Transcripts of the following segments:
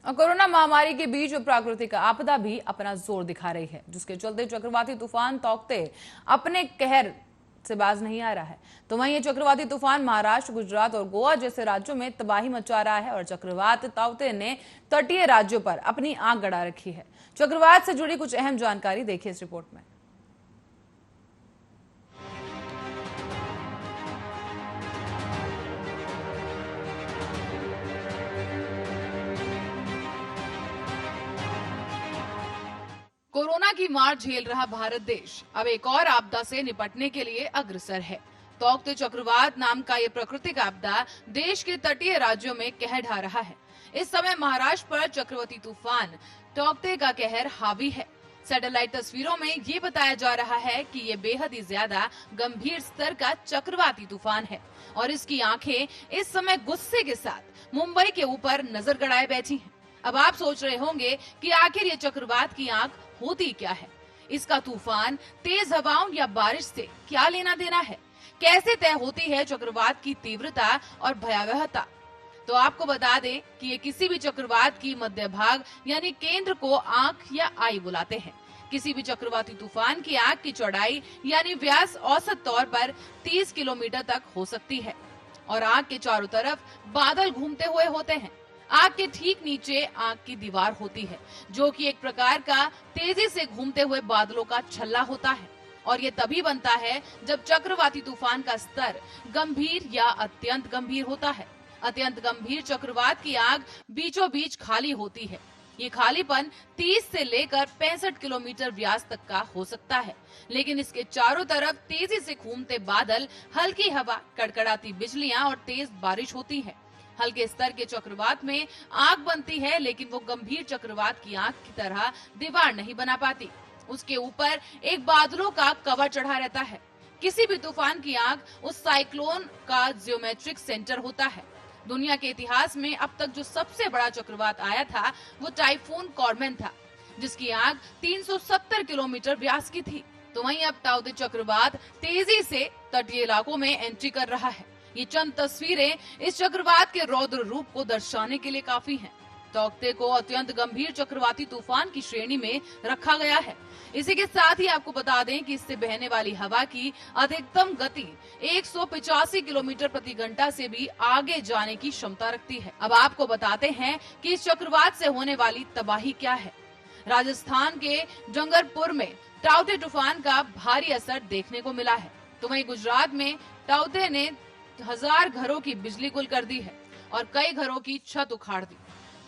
और कोरोना महामारी के बीच प्राकृतिक आपदा भी अपना जोर दिखा रही है, जिसके चलते चक्रवाती तूफान तौकते अपने कहर से बाज नहीं आ रहा है। तो वहीं ये चक्रवाती तूफान महाराष्ट्र, गुजरात और गोवा जैसे राज्यों में तबाही मचा रहा है और चक्रवात ताउते ने तटीय राज्यों पर अपनी आंख गड़ा रखी है। चक्रवात से जुड़ी कुछ अहम जानकारी देखिए इस रिपोर्ट में। कोरोना की मार झेल रहा भारत देश अब एक और आपदा से निपटने के लिए अग्रसर है। तौकते चक्रवात नाम का ये प्राकृतिक आपदा देश के तटीय राज्यों में कहर ढा रहा है। इस समय महाराष्ट्र पर चक्रवाती तूफान तौकते का कहर हावी है। सैटेलाइट तस्वीरों में ये बताया जा रहा है कि ये बेहद ही ज्यादा गंभीर स्तर का चक्रवाती तूफान है और इसकी आंखें इस समय गुस्से के साथ मुंबई के ऊपर नजर गड़ाए बैठी हैं। अब आप सोच रहे होंगे कि आखिर ये चक्रवात की आंख होती क्या है, इसका तूफान, तेज हवाओं या बारिश से क्या लेना देना है, कैसे तय होती है चक्रवात की तीव्रता और भयावहता। तो आपको बता दें कि ये किसी भी चक्रवात की मध्य भाग यानी केंद्र को आंख या आई बुलाते हैं। किसी भी चक्रवाती तूफान की आंख की चौड़ाई यानी व्यास औसत तौर पर 30 किलोमीटर तक हो सकती है और आंख के चारों तरफ बादल घूमते हुए होते हैं। आंख के ठीक नीचे आंख की दीवार होती है, जो कि एक प्रकार का तेजी से घूमते हुए बादलों का छल्ला होता है और ये तभी बनता है जब चक्रवाती तूफान का स्तर गंभीर या अत्यंत गंभीर होता है। अत्यंत गंभीर चक्रवात की आंख बीचों बीच खाली होती है। ये खालीपन 30 से लेकर 65 किलोमीटर व्यास तक का हो सकता है, लेकिन इसके चारों तरफ तेजी से घूमते बादल, हल्की हवा, कड़कड़ाती बिजलियां और तेज बारिश होती है। हल्के स्तर के चक्रवात में आग बनती है, लेकिन वो गंभीर चक्रवात की आग की तरह दीवार नहीं बना पाती। उसके ऊपर एक बादलों का कवर चढ़ा रहता है। किसी भी तूफान की आग उस साइक्लोन का जियोमेट्रिक सेंटर होता है। दुनिया के इतिहास में अब तक जो सबसे बड़ा चक्रवात आया था वो टाइफून कॉर्मेन था, जिसकी आग 370 किलोमीटर व्यास की थी। तो वहीं अब ताउते चक्रवात तेजी से तटीय इलाकों में एंट्री कर रहा है। ये चंद तस्वीरें इस चक्रवात के रौद्र रूप को दर्शाने के लिए काफी हैं। तौकते को अत्यंत गंभीर चक्रवाती तूफान की श्रेणी में रखा गया है। इसी के साथ ही आपको बता दें कि इससे बहने वाली हवा की अधिकतम गति 185 किलोमीटर प्रति घंटा से भी आगे जाने की क्षमता रखती है। अब आपको बताते हैं कि इस चक्रवात से होने वाली तबाही क्या है। राजस्थान के डूंगरपुर में ताउते तूफान का भारी असर देखने को मिला है। तो वहीं गुजरात में ताउते ने 1000 घरों की बिजली गुल कर दी है और कई घरों की छत उखाड़ दी।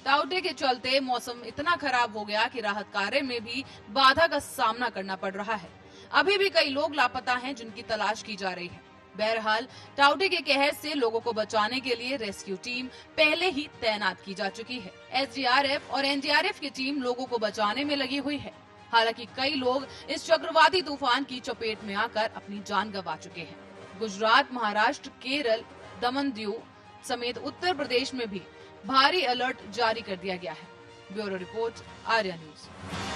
ताउते के चलते मौसम इतना खराब हो गया कि राहत कार्य में भी बाधा का सामना करना पड़ रहा है। अभी भी कई लोग लापता हैं, जिनकी तलाश की जा रही है। बहरहाल ताउते के कहर से लोगों को बचाने के लिए रेस्क्यू टीम पहले ही तैनात की जा चुकी है। SDRF और NDRF की टीम लोगों को बचाने में लगी हुई है। हालांकि कई लोग इस चक्रवाती तूफान की चपेट में आकर अपनी जान गंवा चुके हैं। गुजरात, महाराष्ट्र, केरल, दमन दीव समेत उत्तर प्रदेश में भी भारी अलर्ट जारी कर दिया गया है। Bureau report, Arya news.